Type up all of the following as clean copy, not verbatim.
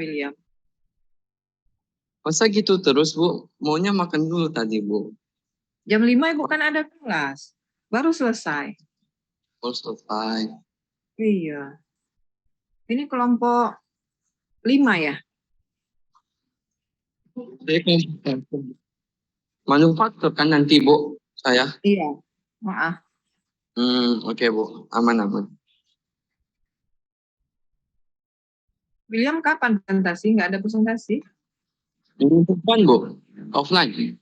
William? Masa gitu terus, Bu? Maunya makan dulu tadi, Bu. Jam 5 Ibu kan ada kelas. Baru selesai. Baru selesai. Iya. Ini kelompok 5 ya? Saya kan manufaktur kan nanti, Bu, saya. Iya. Maaf. Oke, Bu. Aman-aman. William kapan presentasi? Nggak ada presentasi? Minggu depan, Bu. Offline.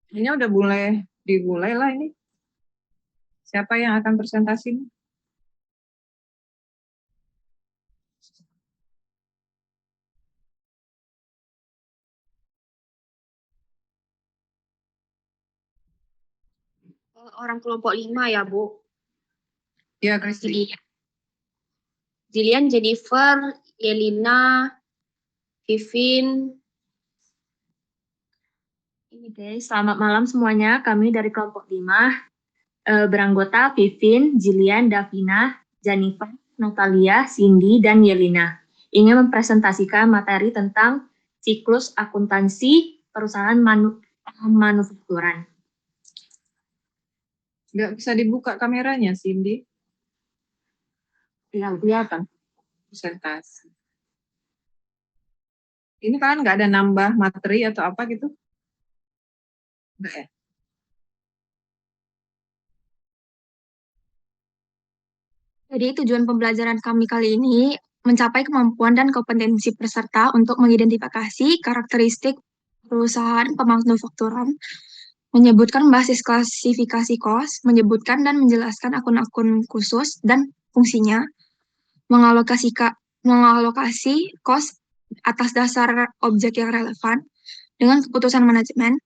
Ini udah dimulai lah ini. Siapa yang akan presentasi? Orang kelompok 5 ya, Bu. Ya, Kristi. Jillian, Jennifer, Yelina, Vivin. Ini guys, selamat malam semuanya. Kami dari kelompok 5 beranggota Vivin, Jillian, Davina, Jennifer, Natalia, Cindy, dan Yelina. Ingin mempresentasikan materi tentang siklus akuntansi perusahaan manufakturan. Nggak bisa dibuka kameranya, Cindy. Yang kelihatan. Presentasi. Ini kan nggak ada nambah materi atau apa gitu? Nggak ya? Jadi tujuan pembelajaran kami kali ini mencapai kemampuan dan kompetensi peserta untuk mengidentifikasi karakteristik perusahaan pemanufakturan, menyebutkan basis klasifikasi cost, menyebutkan dan menjelaskan akun-akun khusus dan fungsinya, mengalokasi cost atas dasar objek yang relevan dengan keputusan manajemen,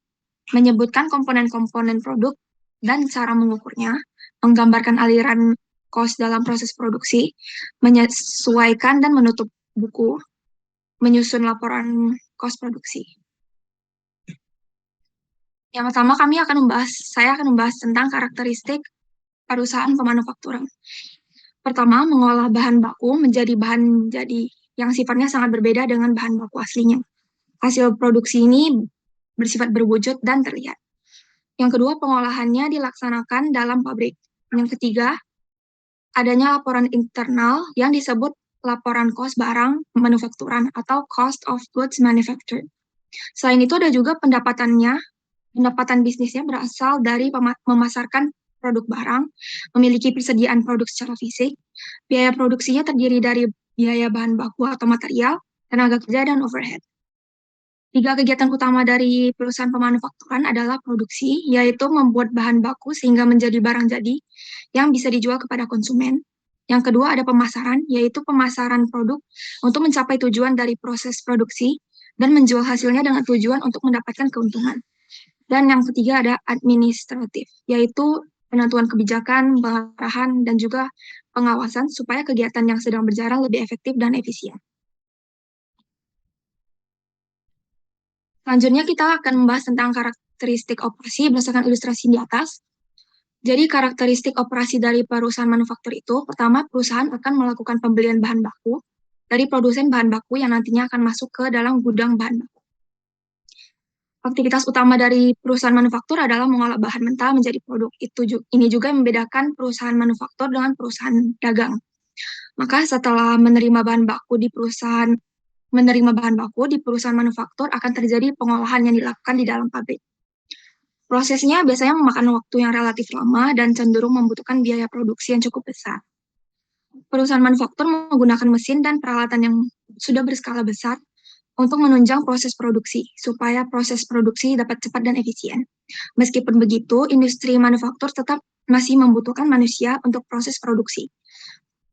menyebutkan komponen-komponen produk dan cara mengukurnya, menggambarkan aliran cost dalam proses produksi, menyesuaikan dan menutup buku, menyusun laporan cost produksi. Yang pertama saya akan membahas tentang karakteristik perusahaan pemanufakturan. Pertama, mengolah bahan baku menjadi bahan jadi yang sifatnya sangat berbeda dengan bahan baku aslinya. Hasil produksi ini bersifat berwujud dan terlihat. Yang kedua, pengolahannya dilaksanakan dalam pabrik. Yang ketiga, adanya laporan internal yang disebut laporan cost barang manufakturan atau cost of goods manufactured. Selain itu ada juga pendapatan bisnisnya berasal dari memasarkan produk barang, memiliki persediaan produk secara fisik, biaya produksinya terdiri dari biaya bahan baku atau material, tenaga kerja, dan overhead. 3 kegiatan utama dari perusahaan pemanufakturan adalah produksi, yaitu membuat bahan baku sehingga menjadi barang jadi yang bisa dijual kepada konsumen. Yang kedua ada pemasaran, yaitu pemasaran produk untuk mencapai tujuan dari proses produksi dan menjual hasilnya dengan tujuan untuk mendapatkan keuntungan. Dan yang ketiga ada administratif, yaitu penentuan kebijakan, pengarahan, dan juga pengawasan supaya kegiatan yang sedang berjalan lebih efektif dan efisien. Selanjutnya kita akan membahas tentang karakteristik operasi berdasarkan ilustrasi di atas. Jadi karakteristik operasi dari perusahaan manufaktur itu, pertama perusahaan akan melakukan pembelian bahan baku dari produsen bahan baku yang nantinya akan masuk ke dalam gudang bahan baku. Aktivitas utama dari perusahaan manufaktur adalah mengolah bahan mentah menjadi produk. Ini juga membedakan perusahaan manufaktur dengan perusahaan dagang. Maka setelah menerima bahan baku di perusahaan manufaktur akan terjadi pengolahan yang dilakukan di dalam pabrik. Prosesnya biasanya memakan waktu yang relatif lama dan cenderung membutuhkan biaya produksi yang cukup besar. Perusahaan manufaktur menggunakan mesin dan peralatan yang sudah berskala besar untuk menunjang proses produksi, supaya proses produksi dapat cepat dan efisien. Meskipun begitu, industri manufaktur tetap masih membutuhkan manusia untuk proses produksi.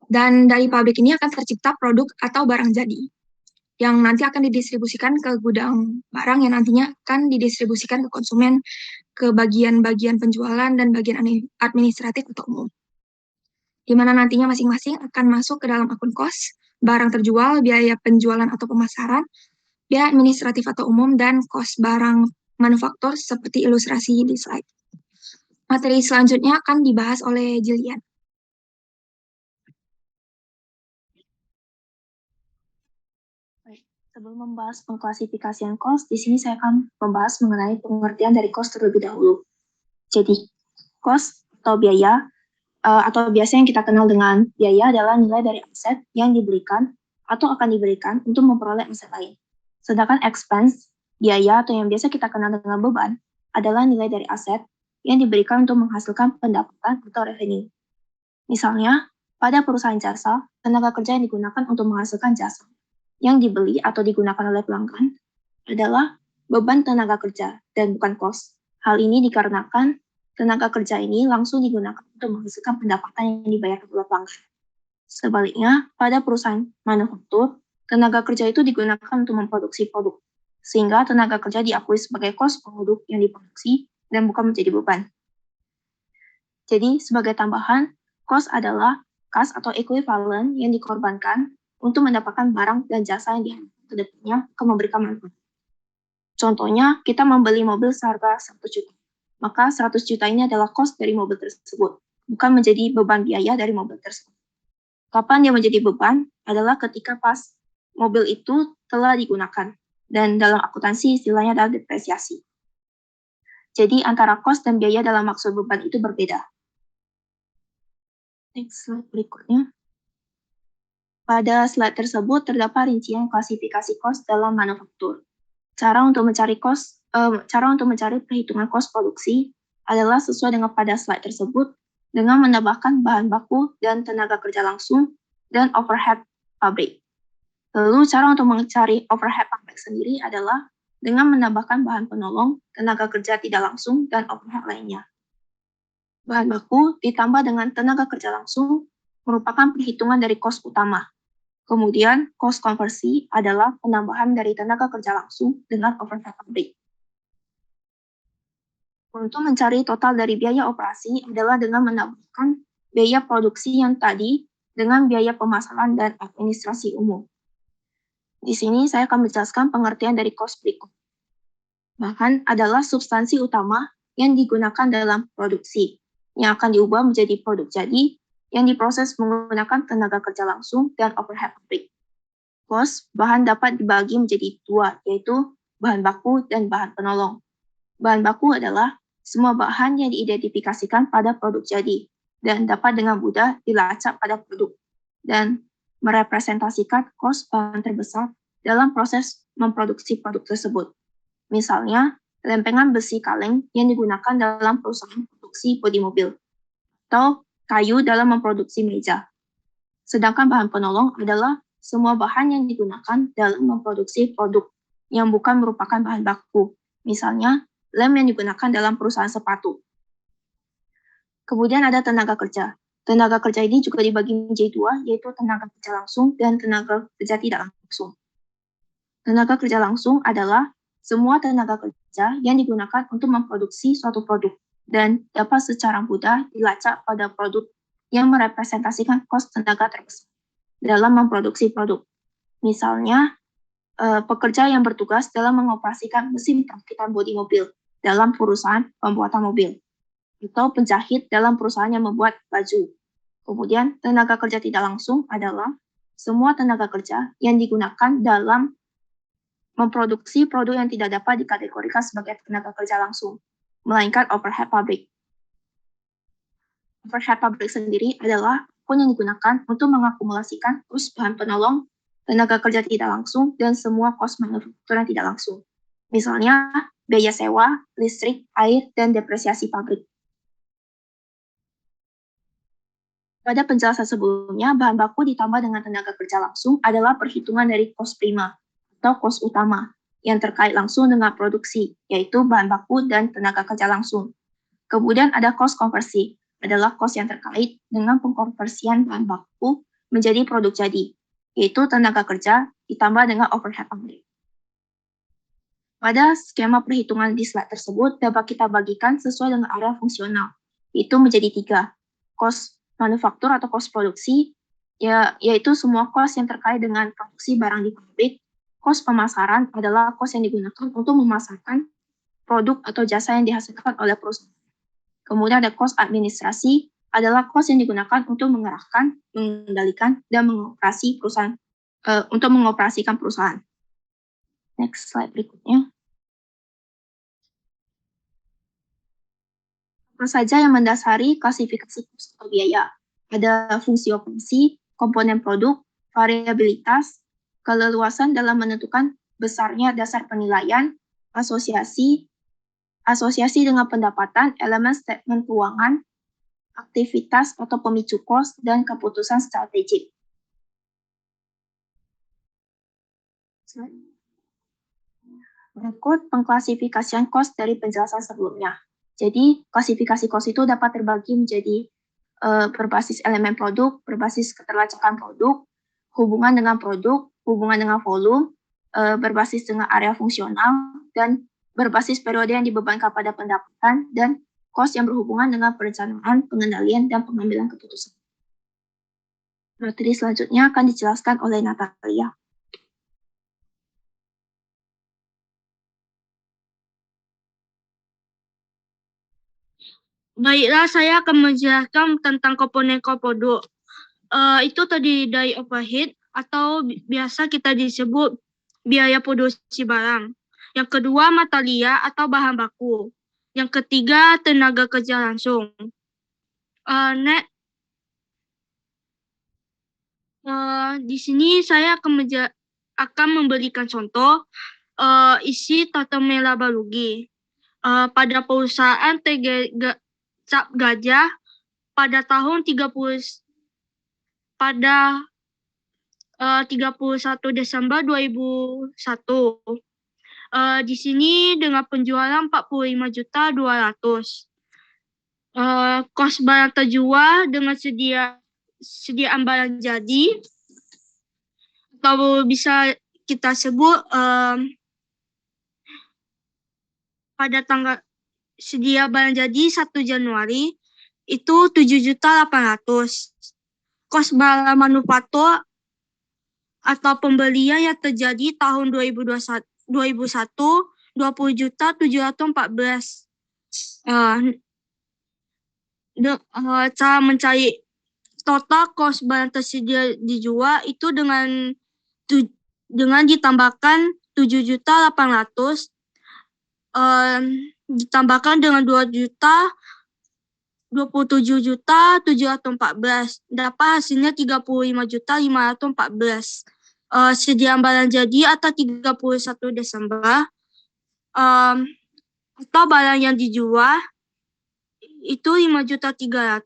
Dan dari pabrik ini akan tercipta produk atau barang jadi, yang nanti akan didistribusikan ke gudang barang yang nantinya akan didistribusikan ke konsumen, ke bagian-bagian penjualan dan bagian administratif atau umum. Di mana nantinya masing-masing akan masuk ke dalam akun cost, barang terjual, biaya penjualan atau pemasaran, biaya administratif atau umum, dan kos barang manufaktur seperti ilustrasi di slide. Materi selanjutnya akan dibahas oleh Jillian. Sebelum membahas pengklasifikasian kos, di sini saya akan membahas mengenai pengertian dari kos terlebih dahulu. Jadi, kos atau biaya, atau biasa yang kita kenal dengan biaya adalah nilai dari aset yang diberikan atau akan diberikan untuk memperoleh aset lain. Sedangkan expense, biaya atau yang biasa kita kenal dengan beban, adalah nilai dari aset yang diberikan untuk menghasilkan pendapatan atau revenue. Misalnya, pada perusahaan jasa, tenaga kerja yang digunakan untuk menghasilkan jasa yang dibeli atau digunakan oleh pelanggan adalah beban tenaga kerja dan bukan kos. Hal ini dikarenakan tenaga kerja ini langsung digunakan untuk menghasilkan pendapatan yang dibayar oleh pelanggan. Sebaliknya, pada perusahaan manufaktur, tenaga kerja itu digunakan untuk memproduksi produk, sehingga tenaga kerja diakui sebagai kos produk yang diproduksi dan bukan menjadi beban. Jadi, sebagai tambahan, kos adalah kas atau ekuivalen yang dikorbankan untuk mendapatkan barang dan jasa yang diharapkan ke depannya akan memberikan manfaat. Contohnya, kita membeli mobil seharga 100 juta. Maka 100 juta ini adalah kos dari mobil tersebut, bukan menjadi beban biaya dari mobil tersebut. Kapan dia menjadi beban adalah ketika pas mobil itu telah digunakan, dan dalam akuntansi istilahnya adalah depresiasi. Jadi antara kos dan biaya dalam maksud beban itu berbeda. Next slide berikutnya. Pada slide tersebut terdapat rincian klasifikasi kos dalam manufaktur. Cara untuk mencari perhitungan kos produksi adalah sesuai dengan pada slide tersebut dengan menambahkan bahan baku dan tenaga kerja langsung dan overhead pabrik. Lalu cara untuk mencari overhead pabrik sendiri adalah dengan menambahkan bahan penolong, tenaga kerja tidak langsung, dan overhead lainnya. Bahan baku ditambah dengan tenaga kerja langsung merupakan perhitungan dari kos utama. Kemudian, kos konversi adalah penambahan dari tenaga kerja langsung dengan overhead pabrik. Untuk mencari total dari biaya operasi adalah dengan menambahkan biaya produksi yang tadi dengan biaya pemasaran dan administrasi umum. Di sini saya akan menjelaskan pengertian dari kos berikut. Bahan adalah substansi utama yang digunakan dalam produksi, yang akan diubah menjadi produk jadi, yang diproses menggunakan tenaga kerja langsung dan overhead pabrik. Kos bahan dapat dibagi menjadi dua, yaitu bahan baku dan bahan penolong. Bahan baku adalah semua bahan yang diidentifikasikan pada produk jadi dan dapat dengan mudah dilacak pada produk dan merepresentasikan kos bahan terbesar dalam proses memproduksi produk tersebut. Misalnya, lempengan besi kaleng yang digunakan dalam perusahaan produksi bodi mobil, atau kayu dalam memproduksi meja. Sedangkan bahan penolong adalah semua bahan yang digunakan dalam memproduksi produk yang bukan merupakan bahan baku. Misalnya, lem yang digunakan dalam perusahaan sepatu. Kemudian ada tenaga kerja. Tenaga kerja ini juga dibagi menjadi dua, yaitu tenaga kerja langsung dan tenaga kerja tidak langsung. Tenaga kerja langsung adalah semua tenaga kerja yang digunakan untuk memproduksi suatu produk dan dapat secara mudah dilacak pada produk yang merepresentasikan kos tenaga terbesar dalam memproduksi produk. Misalnya, pekerja yang bertugas dalam mengoperasikan mesin perakitan bodi mobil dalam perusahaan pembuatan mobil, atau penjahit dalam perusahaan yang membuat baju. Kemudian, tenaga kerja tidak langsung adalah semua tenaga kerja yang digunakan dalam memproduksi produk yang tidak dapat dikategorikan sebagai tenaga kerja langsung, melainkan overhead pabrik. Overhead pabrik sendiri adalah akun yang digunakan untuk mengakumulasikan kos bahan penolong, tenaga kerja tidak langsung, dan semua kos manufaktur yang tidak langsung. Misalnya, biaya sewa, listrik, air, dan depresiasi pabrik. Pada penjelasan sebelumnya, bahan baku ditambah dengan tenaga kerja langsung adalah perhitungan dari kos prima atau kos utama yang terkait langsung dengan produksi, yaitu bahan baku dan tenaga kerja langsung. Kemudian ada kos konversi, adalah kos yang terkait dengan pengkonversian bahan baku menjadi produk jadi, yaitu tenaga kerja ditambah dengan overhead pabrik. Pada skema perhitungan di slide tersebut dapat kita bagikan sesuai dengan area fungsional, yaitu menjadi 3. Kos manufaktur atau kos produksi, yaitu semua kos yang terkait dengan produksi barang di pabrik, kos pemasaran adalah kos yang digunakan untuk memasarkan produk atau jasa yang dihasilkan oleh perusahaan. Kemudian ada kos administrasi adalah kos yang digunakan untuk mengerahkan, mengendalikan, dan untuk mengoperasikan perusahaan. Next slide berikutnya. Apa saja yang mendasari klasifikasi kos atau biaya? Ada fungsi operasi, komponen produk, variabilitas, keleluasan dalam menentukan besarnya dasar penilaian, asosiasi dengan pendapatan, elemen statement keuangan, aktivitas atau pemicu kos, dan keputusan strategik. Berikut pengklasifikasian kos dari penjelasan sebelumnya. Jadi, klasifikasi kos itu dapat terbagi menjadi berbasis elemen produk, berbasis keterlacakan produk, hubungan dengan produk, hubungan dengan volume, berbasis dengan area fungsional, dan berbasis periode yang dibebankan pada pendapatan, dan kos yang berhubungan dengan perencanaan, pengendalian, dan pengambilan keputusan. Materi selanjutnya akan dijelaskan oleh Natalia. Baiklah, saya akan menjelaskan tentang komponen produk. Itu tadi dari overhead atau biasa kita disebut biaya produksi barang. Yang kedua, materia atau bahan baku. Yang ketiga, tenaga kerja langsung. Di sini saya akan memberikan contoh isi tata laba rugi. Pada perusahaan Cap Gajah pada tahun 31 Desember 2001. Di sini dengan penjualan 45.200. Kos barang terjual dengan sediaan barang jadi atau bisa kita sebut pada tanggal sedia barang jadi 1 Januari itu 7.800. Kos barang manufaktur atau pembelian yang terjadi tahun 2001 20.714. Cara mencari total kos barang tersedia dijual itu dengan ditambahkan 7.800 ditambahkan dengan 27.714 dapat hasilnya 35.514. Sediaan barang jadi atau 31 Desember atau barang yang dijual itu 5.300.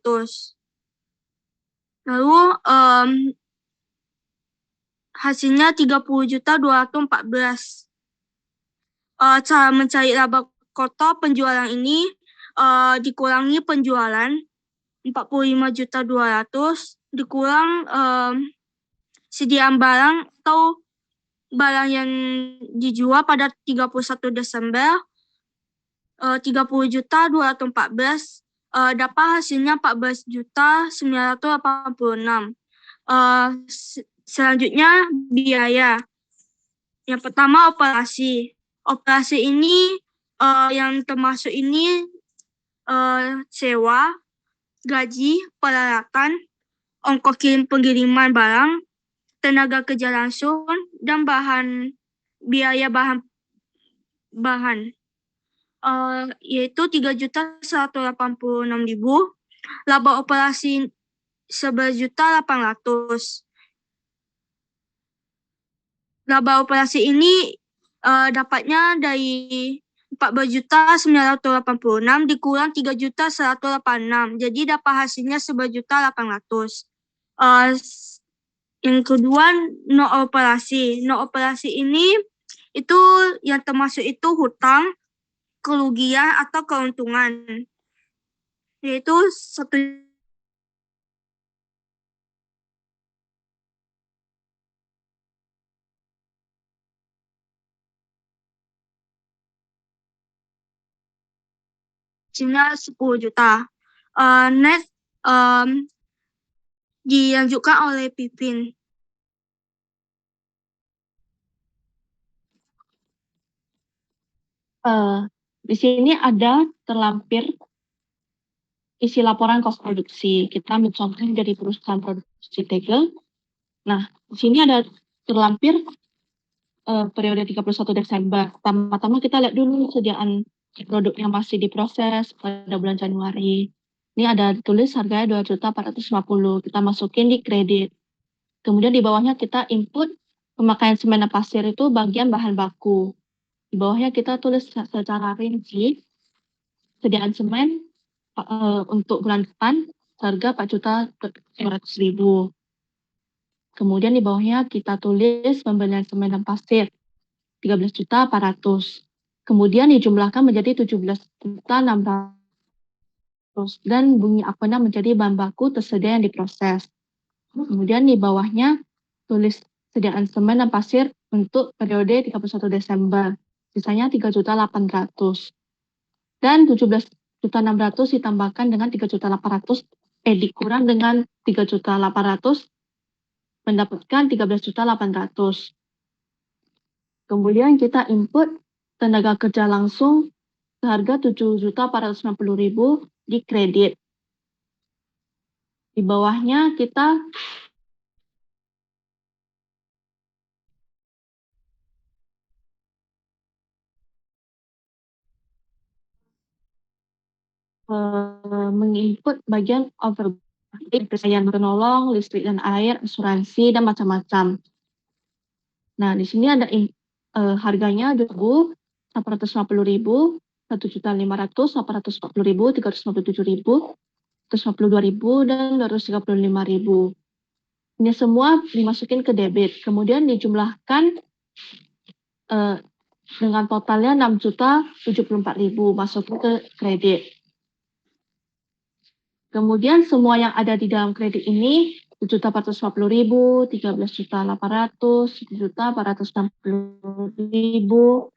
Lalu hasilnya 30.214. Cara mencari laba kotor penjualan ini dikurangi penjualan 45.200 dikurang sediaan barang atau barang yang dijual pada 31 Desember 30.214 dapat hasilnya 14.986. Selanjutnya biaya. Yang pertama operasi. Operasi ini yang termasuk ini sewa, gaji, peralatan, ongkos pengiriman barang, tenaga kerja langsung, dan biaya bahan yaitu 3.186.000. Laba operasi 11.800. Laba operasi ini dapatnya dari 14.986 dikurang 3.186. Jadi dapat hasilnya 11.800. Yang kedua, no operasi. No operasi ini itu yang termasuk itu hutang, kerugian atau keuntungan. Yaitu Cina 10 juta. Next dilanjutkan oleh Pipin. Di sini ada terlampir isi laporan kos produksi. Kita ambil contoh dari perusahaan produksi tegel. Nah, di sini ada terlampir periode 31 Desember. Pertama-tama kita lihat dulu sediaan produk yang masih diproses pada bulan Januari. Ini ada tulis harganya 2.450.000. Kita masukin di kredit. Kemudian di bawahnya kita input pemakaian semen dan pasir itu bagian bahan baku. Di bawahnya kita tulis secara rinci sediaan semen untuk bulan depan harga 4.200.000. Kemudian di bawahnya kita tulis pembelian semen dan pasir 13.400.000. Kemudian dijumlahkan menjadi 17.600.000 dan bunyi akuna menjadi bahan baku tersedia yang diproses. Kemudian di bawahnya tulis sediaan semen dan pasir untuk periode 31 Desember. Sisanya 3.800.000. Dan 17.600.000 ditambahkan dengan 3.800.000 dikurang dengan 3.800.000 mendapatkan 13.800.000. Kemudian kita input tenaga kerja langsung seharga 7.460.000 di kredit. Di bawahnya kita menginput bagian over penyediaan penolong, listrik dan air, asuransi, dan macam-macam. Nah, di sini ada harganya 2.850.000, 1.500.000, 840.000, 357.000, 152.000, dan 235.000. Ini semua dimasukin ke debit. Kemudian dijumlahkan dengan totalnya 6.074.000 masuk ke kredit. Kemudian semua yang ada di dalam kredit ini 7.450.000, 13.800.000, 7.460.000,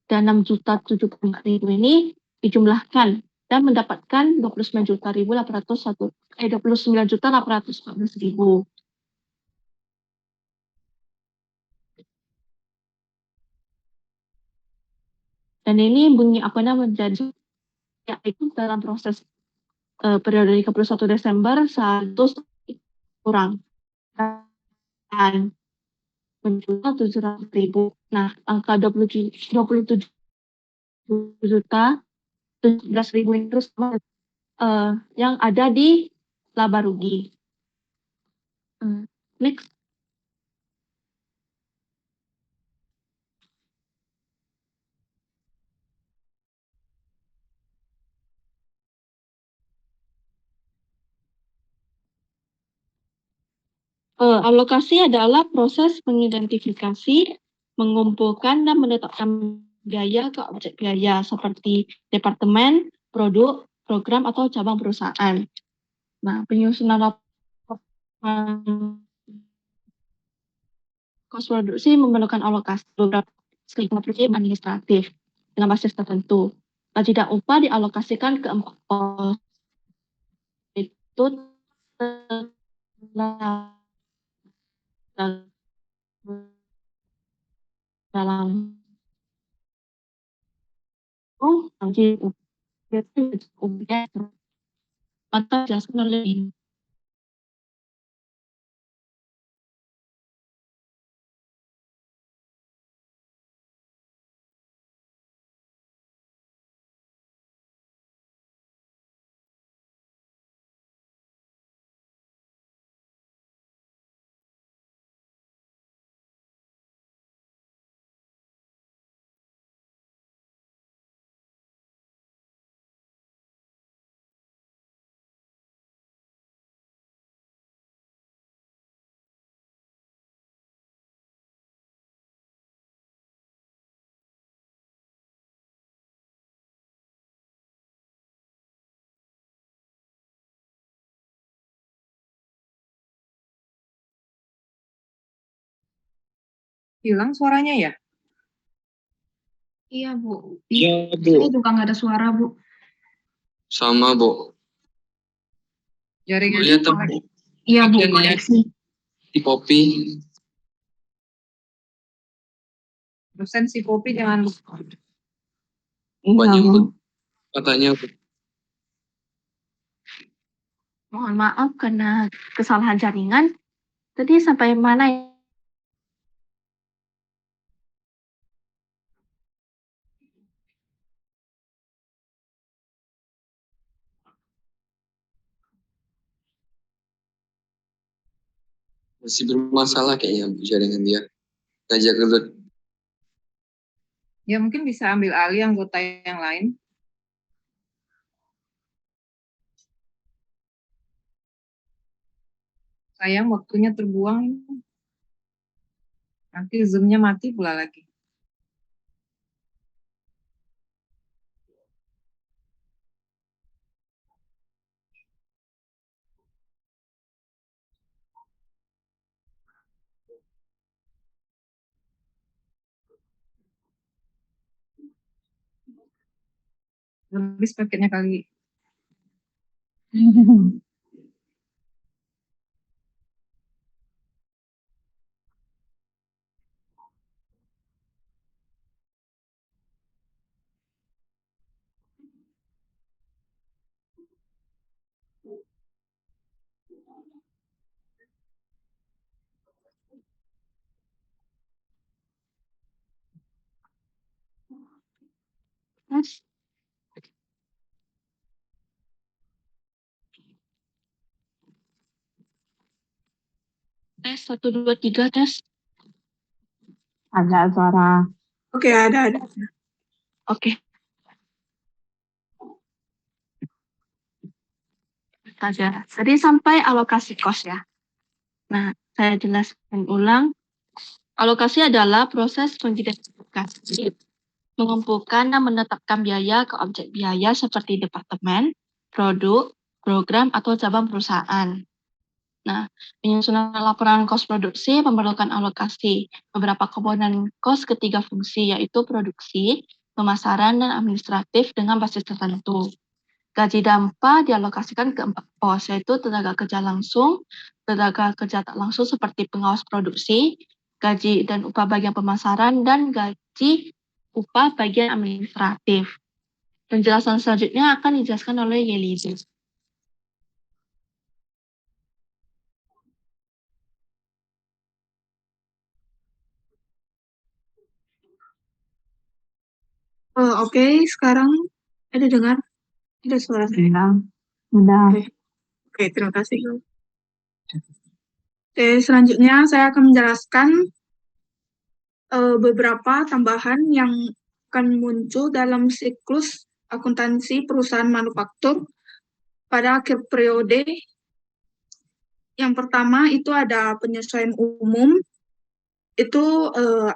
dan 6.074.000 ini dijumlahkan dan mendapatkan 29.814.000. Dan ini bunyi akuna menjadi yaitu dalam proses periode 31 Desember 100 kurang dan menjual 700.000. Nah, angka 27 juta 17.000 ini terus yang ada di laba rugi. Next. Alokasi adalah proses mengidentifikasi, mengumpulkan, dan menetapkan biaya ke objek biaya seperti departemen, produk, program, atau cabang perusahaan. Nah, penyusunan laporan kos produksi memerlukan alokasi beberapa prinsip administratif dengan basis tertentu. Gaji dan upah dialokasikan ke 4 pos. Itu dalam gaji atau jelaskan oleh ini. Hilang suaranya ya? Iya, Bu. Iya, Ini Bu. juga nggak ada suara, Bu. Sama, Bu. Jaringannya Lihat, Bu. Iya, Bu, Bagian lihat koneksi. di kopi. dosen si kopi jangan lupa. Mbak Iya, nyebut Bu. katanya Mohon maaf karena kesalahan jaringan. Tadi sampai mana ya? masih bermasalah kayaknya Bu, jaringan dia. Ngajak dulu. Ya mungkin bisa ambil alih anggota yang lain. Sayang waktunya terbuang. Nanti Zoom-nya mati pula lagi. Habis paketnya kali. Tes. Tes 1, 2, 3 tes. Ada suara. Oke, ada. Oke. Saja. Tadi sampai alokasi kos ya. Nah, saya jelaskan ulang. Alokasi adalah proses mengidentifikasi, mengumpulkan dan menetapkan biaya ke objek biaya seperti departemen, produk, program, atau cabang perusahaan. Nah, penyusunan laporan kos produksi memerlukan alokasi beberapa komponen kos ketiga fungsi, yaitu produksi, pemasaran, dan administratif dengan basis tertentu. Gaji dan upah dialokasikan ke 4 pos, yaitu tenaga kerja langsung, tenaga kerja tak langsung seperti pengawas produksi, gaji dan upah bagian pemasaran, dan gaji upah bagian administratif. Penjelasan selanjutnya akan dijelaskan oleh Yeliza. Oke, sekarang ada dengar? Ada suara saya? Udah. Oke, terima kasih. Oke, selanjutnya saya akan menjelaskan beberapa tambahan yang akan muncul dalam siklus akuntansi perusahaan manufaktur pada akhir periode. Yang pertama itu ada penyesuaian umum, itu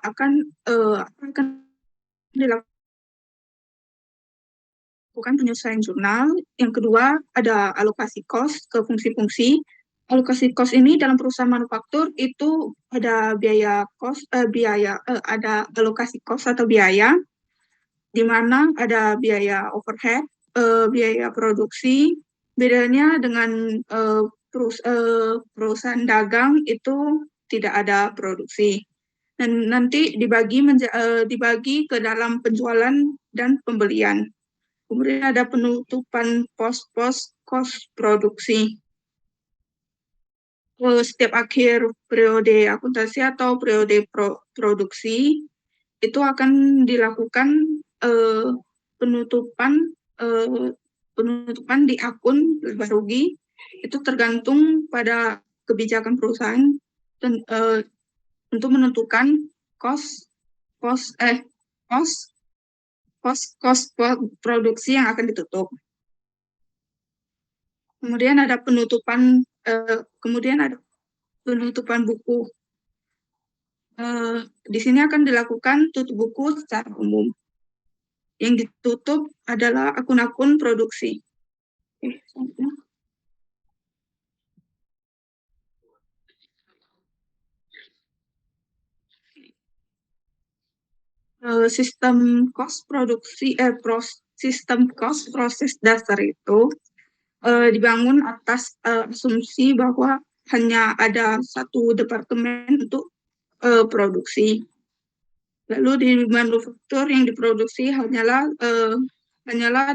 akan dilakukan penyesuaian jurnal. Yang kedua ada alokasi kos ke fungsi-fungsi. Alokasi kos ini dalam perusahaan manufaktur itu ada biaya kos, ada alokasi kos atau biaya, di mana ada biaya overhead, biaya produksi. Bedanya dengan perusahaan dagang itu tidak ada produksi. Dan nanti dibagi ke dalam penjualan dan pembelian. Kemudian ada penutupan pos-pos kos produksi. Setiap akhir periode akuntansi atau periode produksi itu akan dilakukan penutupan di akun laba rugi. Itu tergantung pada kebijakan perusahaan dan untuk menentukan kos produksi yang akan ditutup. Kemudian ada penutupan buku. Di sini akan dilakukan tutup buku secara umum. Yang ditutup adalah akun-akun produksi. Sistem cost proses dasar itu dibangun atas asumsi bahwa hanya ada satu departemen untuk produksi. Lalu di manufaktur yang diproduksi hanyalah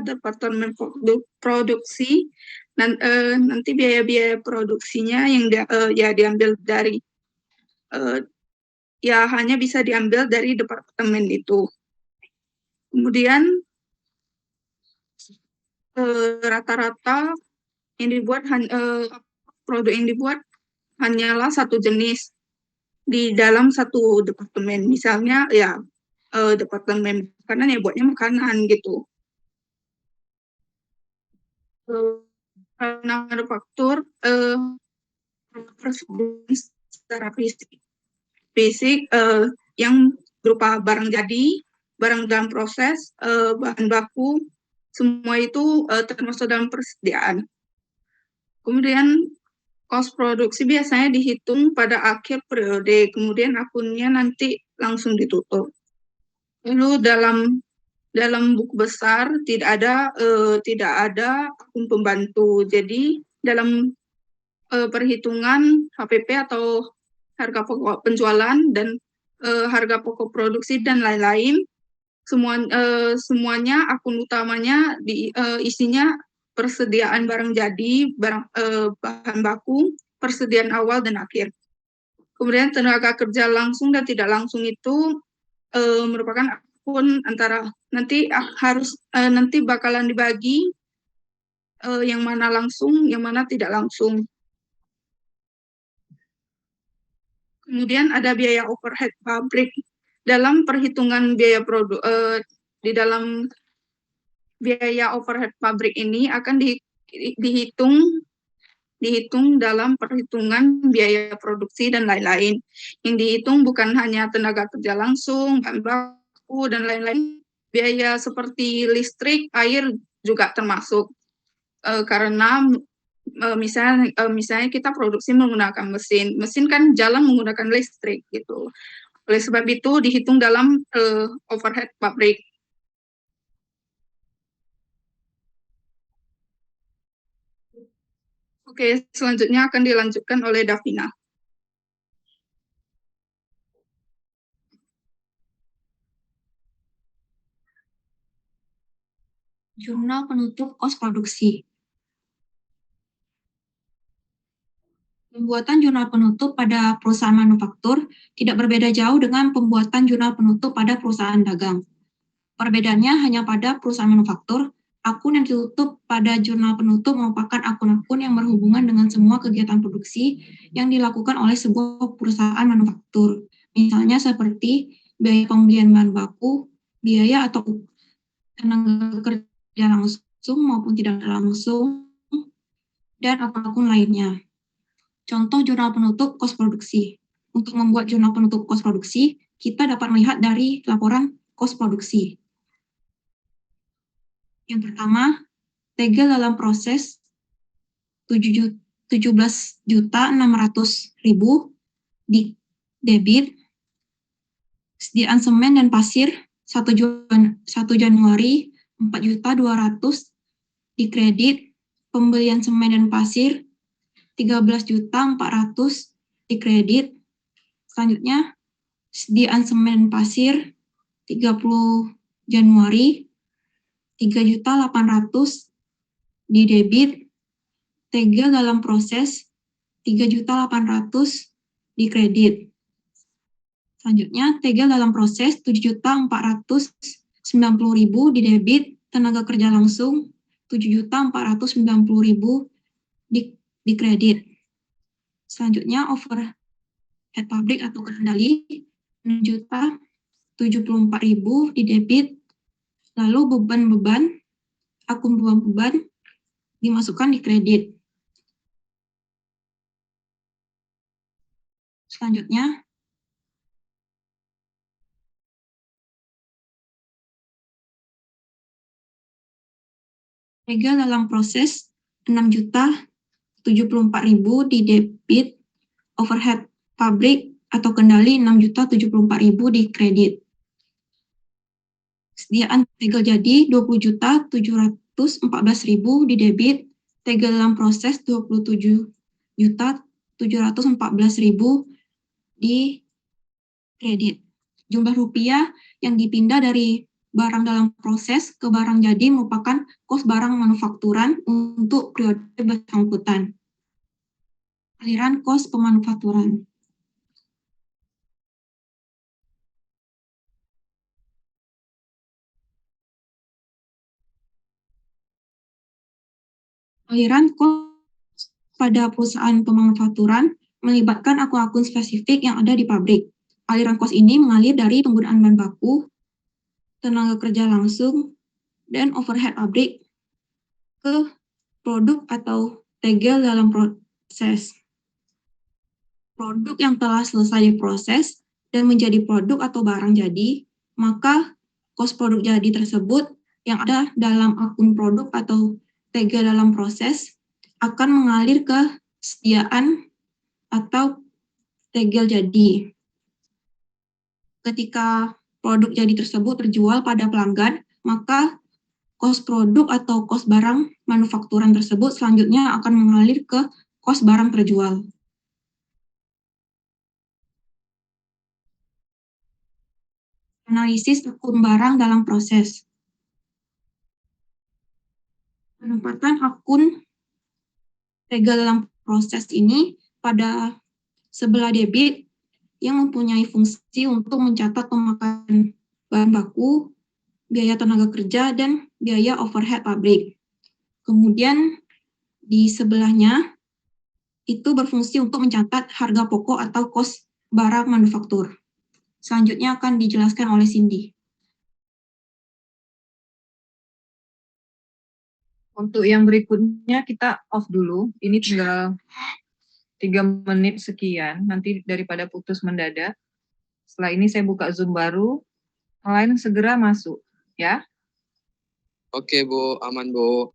departemen produksi, nanti biaya-biaya produksinya yang diambil dari hanya bisa diambil dari departemen itu. Kemudian rata-rata yang dibuat produk yang dibuat hanyalah satu jenis di dalam satu departemen. Misalnya departemen makanan ya buatnya makanan gitu. Karena manufaktur secara fisik yang berupa barang jadi, barang dalam proses, bahan baku, semua itu termasuk dalam persediaan. Kemudian kos produksi biasanya dihitung pada akhir periode, kemudian akunnya nanti langsung ditutup. Lalu dalam buku besar tidak ada akun pembantu. Jadi dalam perhitungan HPP atau harga pokok penjualan dan harga pokok produksi dan lain-lain, semuanya akun utamanya isinya persediaan barang jadi, bahan baku, persediaan awal dan akhir. Kemudian tenaga kerja langsung dan tidak langsung itu merupakan akun antara nanti bakalan dibagi yang mana langsung, yang mana tidak langsung. Kemudian ada biaya overhead pabrik. Dalam perhitungan biaya di dalam biaya overhead pabrik ini akan dihitung dalam perhitungan biaya produksi dan lain-lain. Yang dihitung bukan hanya tenaga kerja langsung, bahan baku, dan lain-lain. Biaya seperti listrik, air juga termasuk. Karena misalnya kita produksi menggunakan mesin kan jalan menggunakan listrik gitu. Oleh sebab itu dihitung dalam overhead pabrik. Oke, selanjutnya akan dilanjutkan oleh Davina. Jurnal penutup kos produksi. Pembuatan jurnal penutup pada perusahaan manufaktur tidak berbeda jauh dengan pembuatan jurnal penutup pada perusahaan dagang. Perbedaannya hanya pada perusahaan manufaktur, akun yang ditutup pada jurnal penutup merupakan akun-akun yang berhubungan dengan semua kegiatan produksi yang dilakukan oleh sebuah perusahaan manufaktur. Misalnya seperti biaya pembelian bahan baku, biaya atau tenaga kerja langsung maupun tidak langsung, dan akun-akun lainnya. Contoh jurnal penutup kos produksi. Untuk membuat jurnal penutup kos produksi, kita dapat melihat dari laporan kos produksi. Yang pertama, tegel dalam proses 17.600.000 di debit, sediaan semen dan pasir 1 Januari 4.200.000 di kredit, pembelian semen dan pasir 13.400.000 di kredit. Selanjutnya, sediaan semen dan pasir 30 Januari 3.800.000 di debit, tegel dalam proses 3.800.000 di kredit. Selanjutnya, tegel dalam proses 7.490.000 di debit, tenaga kerja langsung 7.490.000 di kredit. Selanjutnya, overhead pabrik atau kendali 6.074.000 di debit. Lalu akun beban dimasukkan di kredit. Selanjutnya, tegel dalam proses 6.074.000 di debit, overhead pabrik atau kendali 6.074.000 di kredit. Sediaan tegel jadi 20.714.000 di debit, tegel dalam proses 27.714.000 di kredit. Jumlah rupiah yang dipindah dari barang dalam proses ke barang jadi merupakan kos barang manufakturan untuk periode bersangkutan. Aliran kos pemanufakturan. Aliran kos pada perusahaan pemanufakturan melibatkan akun-akun spesifik yang ada di pabrik. Aliran kos ini mengalir dari penggunaan bahan baku, tenaga kerja langsung, dan overhead pabrik ke produk atau tegel dalam proses. Produk yang telah selesai diproses dan menjadi produk atau barang jadi, maka kos produk jadi tersebut yang ada dalam akun produk atau tegel dalam proses akan mengalir ke sediaan atau tegel jadi. Ketika produk jadi tersebut terjual pada pelanggan, maka kos produk atau kos barang manufakturan tersebut selanjutnya akan mengalir ke kos barang terjual. Analisis akun barang dalam proses. Penempatan akun tegel dalam proses ini pada sebelah debit yang mempunyai fungsi untuk mencatat pemakaian bahan baku, biaya tenaga kerja, dan biaya overhead pabrik. Kemudian di sebelahnya itu berfungsi untuk mencatat harga pokok atau kos barang manufaktur. Selanjutnya akan dijelaskan oleh Cindy. Untuk yang berikutnya kita off dulu. Ini tinggal 3 menit sekian. Nanti daripada putus mendadak. Setelah ini saya buka Zoom baru. Yang lain segera masuk, ya. Oke, Bu. Aman, Bu.